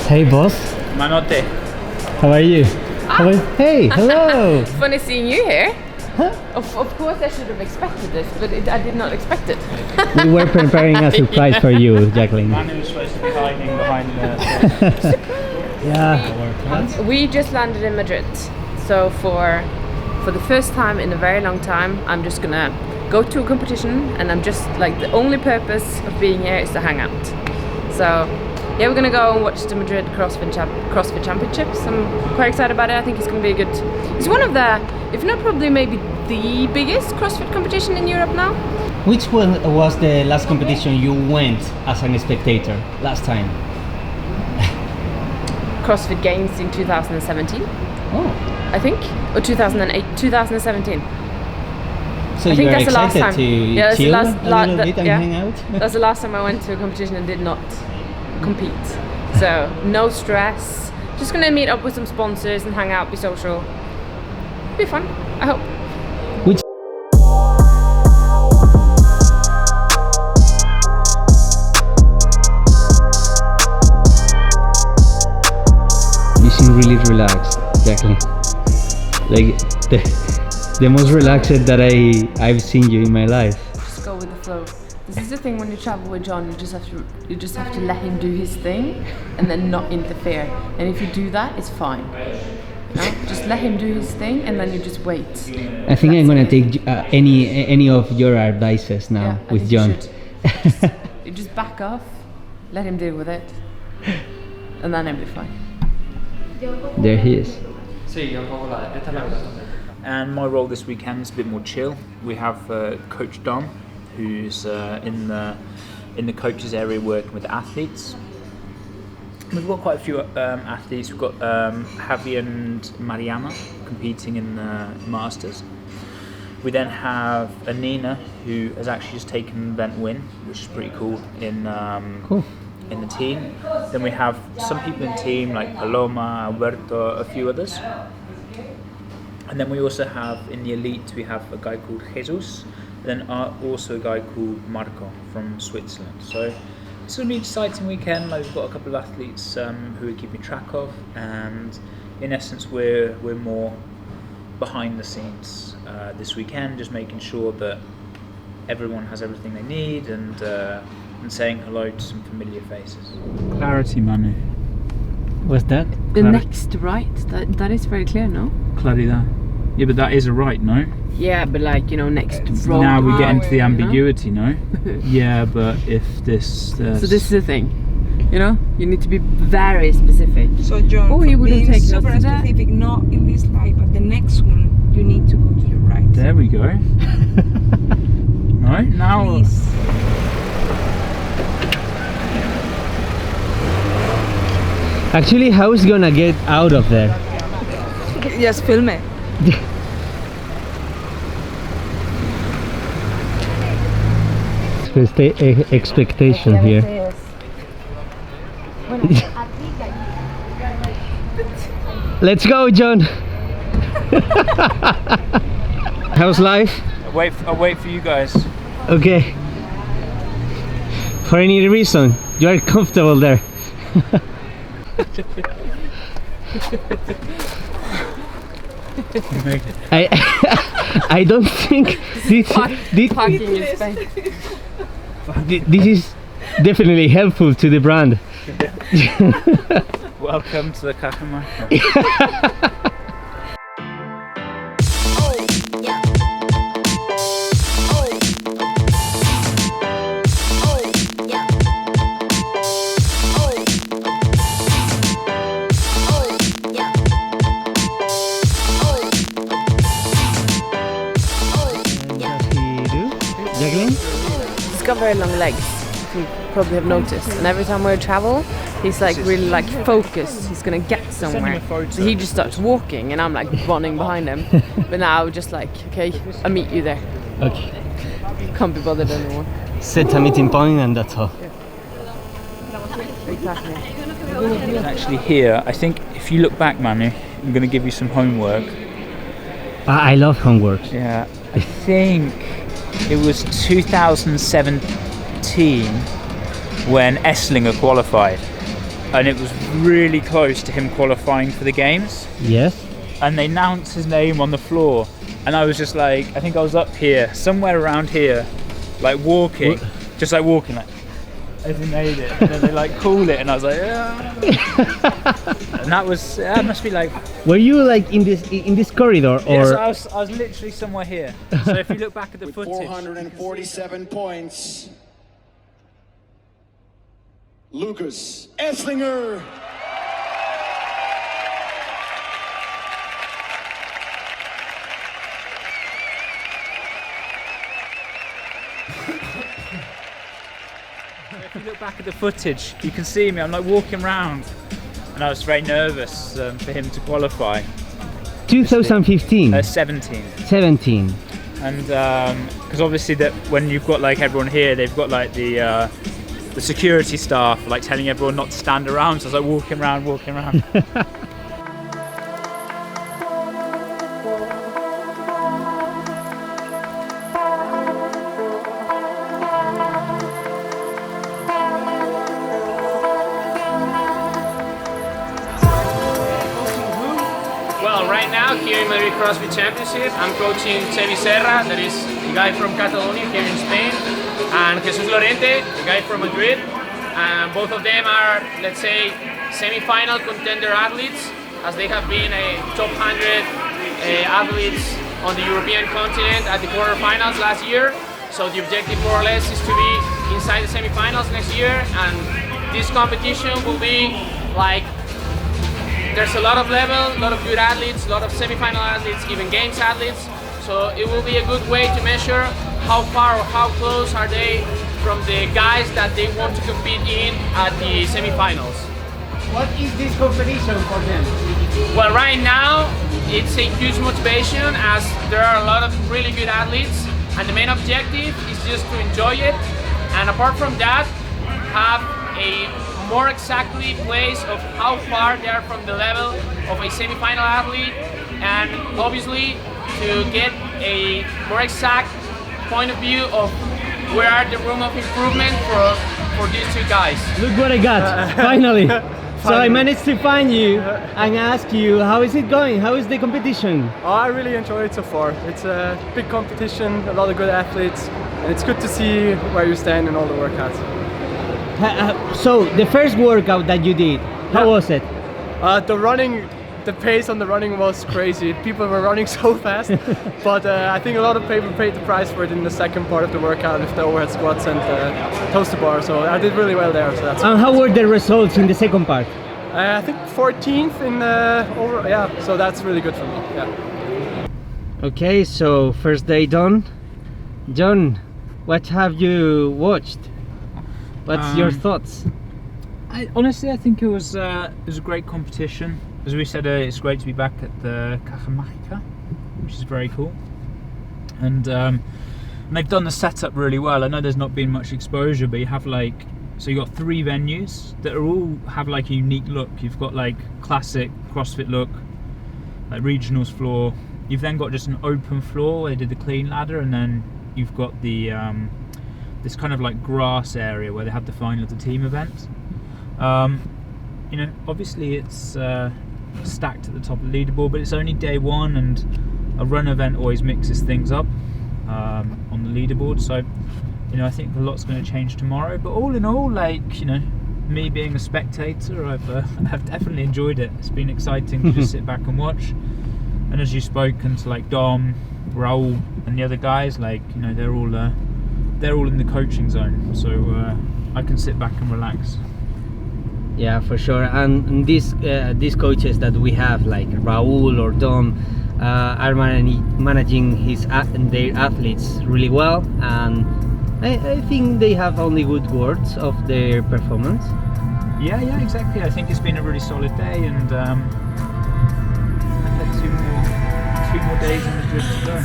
Hey, boss. Manote. How are you? Hey, hello. Funny seeing you here. Huh? Of course, I should have expected this, but I did not expect it. We were preparing a surprise for you, Jacqueline. Manu was supposed to be hiding behind the... Yeah. We just landed in Madrid, so for the first time in a very long time, I'm just gonna go to a competition, and I'm just like, the only purpose of being here is to hang out. So yeah, we're gonna go and watch the Madrid CrossFit Championships. I'm quite excited about it. I think it's gonna be a good. It's one of the, if not probably maybe the biggest CrossFit competition in Europe now. Which one was the last competition you went as a spectator last time? CrossFit Games in 2017. Oh. I think, or 2008, 2017. So I think you're that's the last excited time. to Yeah, chill that's a little bit and hang out? That's the last time I went to a competition and did not compete. So no stress. Just gonna meet up with some sponsors and hang out, be social. Be fun, I hope. Which you seem really relaxed, Jacqueline. Like the most relaxed that I've seen you in my life. Just go with the flow. This is the thing when you travel with John, you just have to let him do his thing and then not interfere. And if you do that, it's fine. No? Just let him do his thing and then you just wait. I think I'm gonna take any of your advices now with John. You just back off, let him deal with it, and then it'll be fine. There he is. And my role this weekend is a bit more chill. We have Coach Dom, who's in the coaches area working with athletes. We've got quite a few athletes. We've got Javi and Mariana competing in the Masters. We then have Anina, who has actually just taken an event win, which is pretty cool in the team. Then we have some people in the team like Paloma, Alberto, a few others. And then we also have in the elite, we have a guy called Jesus, and then also a guy called Marco from Switzerland. So it's going to be an exciting weekend. Like, we've got a couple of athletes who we're keeping track of, and in essence we're more behind the scenes this weekend, just making sure that everyone has everything they need, and saying hello to some familiar faces. Clarity, Manu. What's that? The next right, that is very clear, no? Claridad. Yeah, but that is a right, no? Yeah, but like, you know, next road. Now we get into the ambiguity, no? Yeah, but if this... So this is the thing, you know? You need to be very specific. So John, he wouldn't being take super notes of that. specific, not in this light, but the next one, you need to go to the right. There we go. Right, now... Please. Actually, how is gonna get out of there? Just film it. Expectation here. Let's go, John. How's life? I'll wait for you guys. Okay. For any reason, you are comfortable there. I don't think this is definitely helpful to the brand. Welcome to the Cajamarca. Jacqueline? He's got very long legs, you probably have noticed. And every time we travel, he's like really like focused. He's gonna get somewhere. So he just starts walking, and I'm like running behind him. But now I'm just like, okay, I'll meet you there. Okay. Can't be bothered anymore. Set a meeting point, and that's all. Exactly. Actually here, I think if you look back, Manu, I'm going to give you some homework. I love homework. Yeah, I think it was 2017 when Esslinger qualified. and it was really close to him qualifying for the games. Yes. And they announced his name on the floor, and I was just like, I think I was up here, somewhere around here, like walking, just like walking, like, as he made it, and then they like call it, and I was like, yeah. And that must be like. Were you like in this corridor, or? Yes, I was literally somewhere here. So if you look back at the footage, 447 points. Lucas Esslinger. if you look back at the footage, you can see me. I'm like walking around, and I was very nervous for him to qualify. 2015. 17. 17. And because obviously that when you've got like everyone here, they've got like the security staff like telling everyone not to stand around. So I was like walking around. Well, right now here in Madrid Championship, I'm coaching Xavi Serra, that is a guy from Catalonia here in Spain, and Jesus Lorente, a guy from Madrid. And both of them are, let's say, semi-final contender athletes, as they have been a top 100 athletes on the European continent at the quarterfinals last year. So the objective more or less is to be inside the semi-finals next year, and this competition will be like, there's a lot of level, a lot of good athletes, a lot of semi-final athletes, even games athletes. So it will be a good way to measure how far or how close are they from the guys that they want to compete in at the semi-finals. What is this competition for them? Well, right now it's a huge motivation, as there are a lot of really good athletes, and the main objective is just to enjoy it, and apart from that, have a more exactly place of how far they are from the level of a semi-final athlete, and obviously to get a more exact point of view of where are the room of improvement for these two guys. Look what I got, finally. So I managed to find you and ask you, how is it going? How is the competition? Oh, I really enjoy it so far. It's a big competition, a lot of good athletes, and it's good to see where you stand in all the workouts. So the first workout that you did, how was it? The pace on the running was crazy. People were running so fast, but I think a lot of people paid the price for it in the second part of the workout with the overhead squats and toes to bar. So I did really well there. So that's. And how were the results in the second part? I think 14th in over. Yeah, so that's really good for me. Yeah. Okay, so first day done. John, what have you watched? What's your thoughts? Honestly, I think it was a great competition. As we said, it's great to be back at the Cajamarca, which is very cool. And they've done the setup really well. I know there's not been much exposure, but you have like, so you've got 3 venues that are all have like a unique look. You've got like classic CrossFit look, like regionals floor. You've then got just an open floor where they did the clean ladder, and then you've got the this kind of like grass area where they have the final of the team event. You know, obviously it's stacked at the top of the leaderboard, but it's only day one, and a run event always mixes things up on the leaderboard. So, you know, I think a lot's going to change tomorrow. But all in all, like, you know, me being a spectator, I've definitely enjoyed it. It's been exciting to just sit back and watch. And as you've spoken to like Dom, Raul, and the other guys, like, you know, they're all in the coaching zone, so I can sit back and relax. Yeah, for sure. And these coaches that we have, like Raul or Dom, are managing their athletes really well, and I think they have only good words of their performance. Yeah, exactly. I think it's been a really solid day, and I've had 2 more days in Madrid to go.